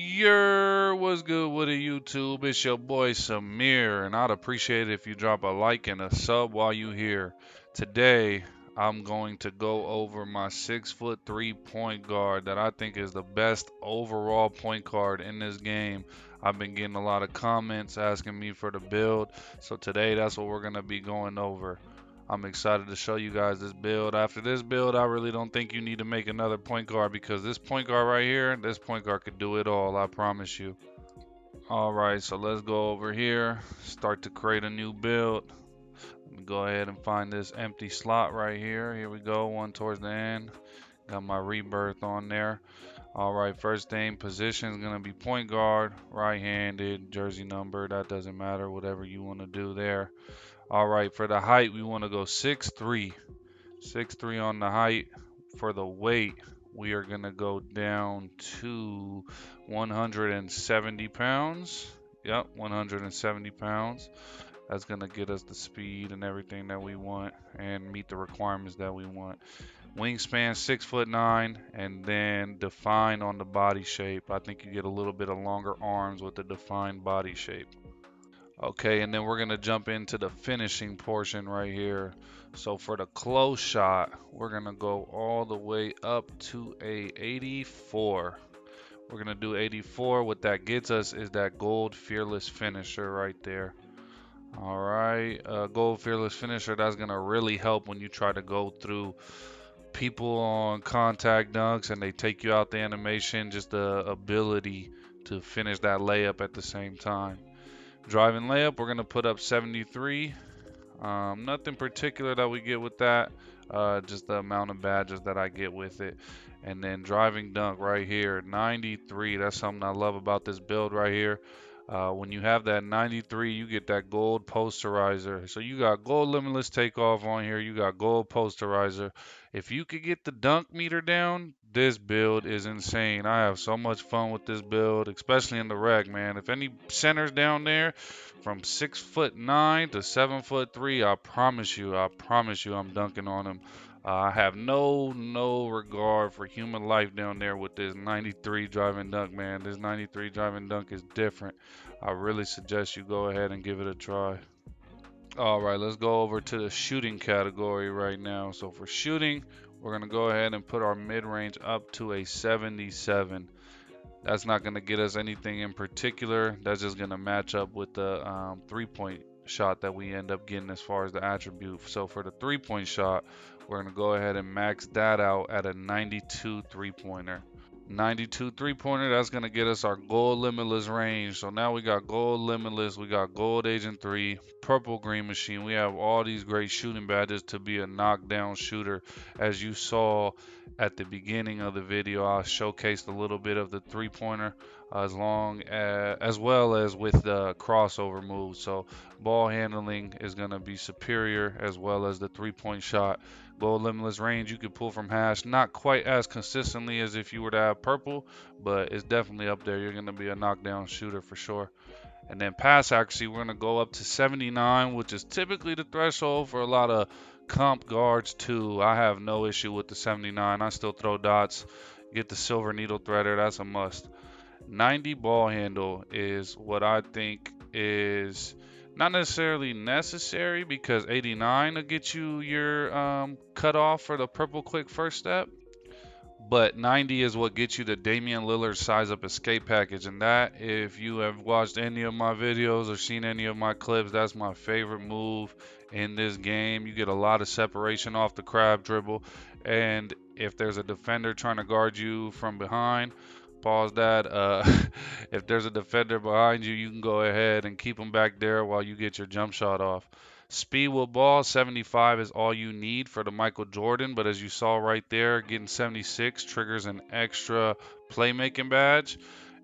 What's good with it, YouTube? It's your boy Samir, and I'd appreciate it if you drop a like and a sub while you here. Today, I'm going to go over my 6'3" point guard that I think is the best overall point guard in this game. I've been getting a lot of comments asking me for the build, so today that's what we're gonna be going over. I'm excited to show you guys this build. After this build, I really don't think you need to make another point guard because this point guard right here, this point guard could do it all, I promise you. Alright, so let's go over here, start to create a new build. Let me go ahead and find this empty slot right here. Here we go, one towards the end. Got my rebirth on there. Alright, first thing, position is going to be point guard, right-handed, jersey number, that doesn't matter, whatever you want to do there. Alright, for the height, we want to go 6'3". 6'3" on the height. For the weight, we are going to go down to 170 pounds. Yep, 170 pounds. That's going to get us the speed and everything that we want and meet the requirements that we want. Wingspan 6'9", and then define on the body shape. I think you get a little bit of longer arms with the defined body shape. Okay, and then we're going to jump into the finishing portion right here. So for the close shot, we're going to go all the way up to a 84. We're going to do 84. What that gets us is that gold fearless finisher right there. All right, gold fearless finisher, that's going to really help when you try to go through people on contact dunks and they take you out the animation, just the ability to finish that layup at the same time. Driving layup, we're going to put up 73. Nothing particular that we get with that, just the amount of badges that I get with it. And then driving dunk right here, 93. That's something I love about this build right here. When you have that 93, you get that gold posterizer. So you got gold limitless takeoff on here. You got gold posterizer. If you could get the dunk meter down, this build is insane. I have so much fun with this build, especially in the rec, man. If any centers down there from 6'9" to 7'3", I promise you, I'm dunking on them. I have no regard for human life down there with this 93 driving dunk, man. This 93 driving dunk is different. I really suggest you go ahead and give it a try. All right, let's go over to the shooting category right now. So for shooting, we're going to go ahead and put our mid-range up to a 77. That's not going to get us anything in particular. That's just going to match up with the three-point shot that we end up getting as far as the attribute. So for the three-point shot, we're going to go ahead and max that out at a 92 three-pointer. 92 three-pointer, that's going to get us our gold limitless range. So now we got gold limitless, we got gold agent 3, purple green machine. We have all these great shooting badges to be a knockdown shooter. As you saw at the beginning of the video, I showcased a little bit of the three-pointer as well as with the crossover move. So ball handling is going to be superior as well as the three-point shot. Gold limitless range you can pull from hash, not quite as consistently as if you were to have purple, but it's definitely up there. You're going to be a knockdown shooter for sure. And then pass accuracy, we're going to go up to 79, which is typically the threshold for a lot of comp guards too. I have no issue with the 79. I still throw dots. Get the silver needle threader, that's a must. 90 ball handle is what I think is not necessarily necessary because 89 will get you your cutoff for the purple quick first step. But 90 is what gets you the Damian Lillard size up escape package. And that, if you have watched any of my videos or seen any of my clips, that's my favorite move in this game. You get a lot of separation off the crab dribble. And if there's a defender trying to guard you from behind, pause that. If there's a defender behind you, you can go ahead and keep them back there while you get your jump shot off. Speed with ball, 75 is all you need for the Michael Jordan, but as you saw right there, getting 76 triggers an extra playmaking badge.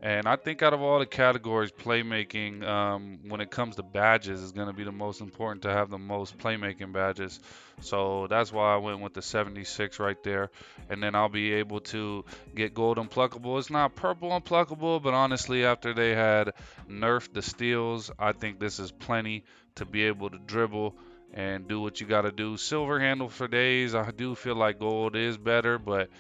And I think out of all the categories, playmaking, when it comes to badges, is going to be the most important to have the most playmaking badges. So that's why I went with the 76 right there. And then I'll be able to get gold unpluckable. It's not purple unpluckable, but honestly, after they had nerfed the steals, I think this is plenty to be able to dribble and do what you got to do. Silver handle for days. I do feel like gold is better, but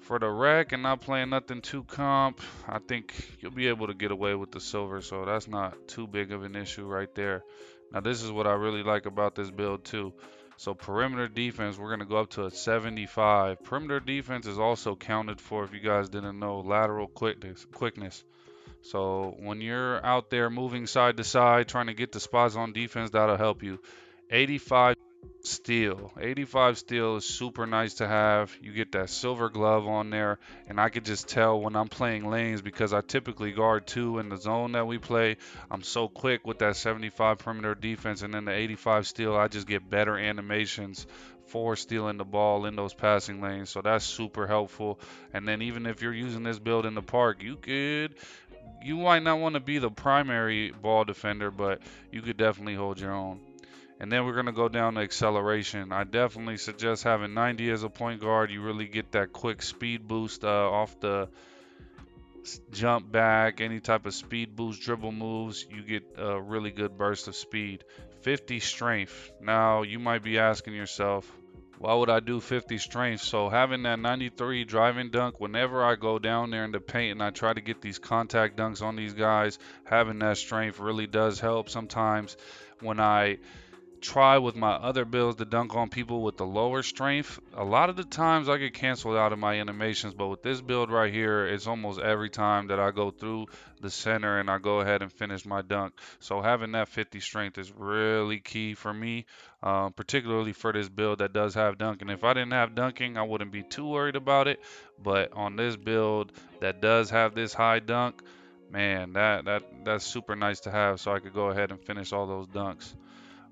For the rec and not playing nothing too comp, I think you'll be able to get away with the silver, so that's not too big of an issue right there. Now, this is what I really like about this build too. So perimeter defense, we're gonna go up to a 75. Perimeter defense is also counted for, if you guys didn't know, lateral quickness. So when you're out there moving side to side, trying to get the spots on defense, that'll help you. 85 steel. 85 steel is super nice to have. You get that silver glove on there, and I could just tell when I'm playing lanes because I typically guard two in the zone that we play. I'm so quick with that 75 perimeter defense, and then the 85 steel, I just get better animations for stealing the ball in those passing lanes. So that's super helpful. And then even if you're using this build in the park, you might not want to be the primary ball defender, but you could definitely hold your own. And then we're going to go down to acceleration. I definitely suggest having 90 as a point guard. You really get that quick speed boost off the jump back, any type of speed boost dribble moves. You get a really good burst of speed. 50 strength. Now, you might be asking yourself, why would I do 50 strength? So having that 93 driving dunk, whenever I go down there in the paint and I try to get these contact dunks on these guys, having that strength really does help. Sometimes when I try with my other builds to dunk on people with the lower strength, a lot of the times I get canceled out of my animations, but with this build right here, it's almost every time that I go through the center and I go ahead and finish my dunk. So having that 50 strength is really key for me, particularly for this build that does have dunking. If I didn't have dunking, I wouldn't be too worried about it, but on this build that does have this high dunk, man, that's super nice to have, so I could go ahead and finish all those dunks.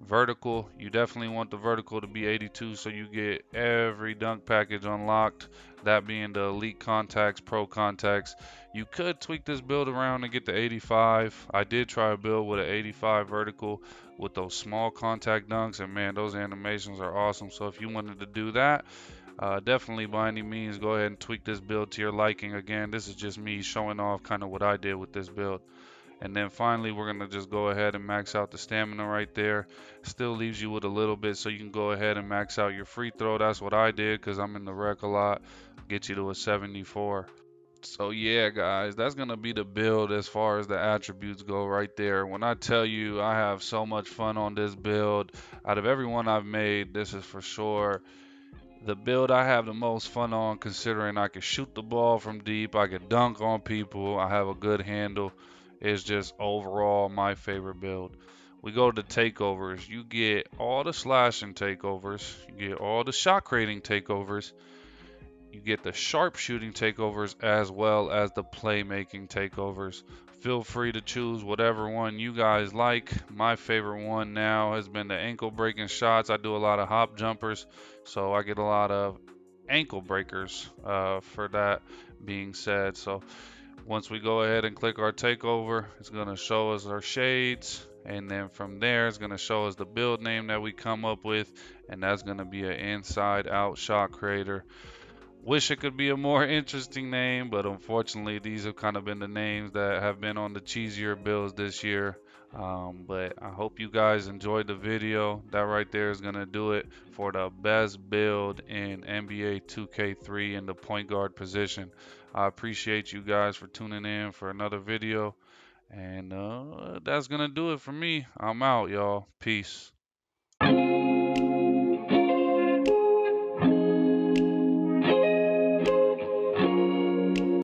Vertical, you definitely want the vertical to be 82 so you get every dunk package unlocked, that being the elite contacts, pro contacts. You could tweak this build around and get the 85. I did try a build with an 85 vertical with those small contact dunks, and man, those animations are awesome. So if you wanted to do that, definitely by any means go ahead and tweak this build to your liking. Again, this is just me showing off kind of what I did with this build. And then finally, we're going to just go ahead and max out the stamina right there. Still leaves you with a little bit, so you can go ahead and max out your free throw. That's what I did because I'm in the rec a lot. Get you to a 74. So yeah, guys, that's going to be the build as far as the attributes go right there. When I tell you I have so much fun on this build, out of everyone I've made, this is for sure the build I have the most fun on, considering I can shoot the ball from deep, I can dunk on people, I have a good handle. It's just overall my favorite build. We go to the takeovers. You get all the slashing takeovers, you get all the shot creating takeovers, you get the sharpshooting takeovers as well as the playmaking takeovers. Feel free to choose whatever one you guys like. My favorite one now has been the ankle breaking shots. I do a lot of hop jumpers, so I get a lot of ankle breakers for that being said. So once we go ahead and click our takeover, it's going to show us our shades. And then from there, it's going to show us the build name that we come up with. And that's going to be an inside out shot creator. Wish it could be a more interesting name, but unfortunately, these have kind of been the names that have been on the cheesier builds this year. But I hope you guys enjoyed the video. That right there is going to do it for the best build in NBA 2K3 in the point guard position. I appreciate you guys for tuning in for another video. And that's going to do it for me. I'm out, y'all. Peace.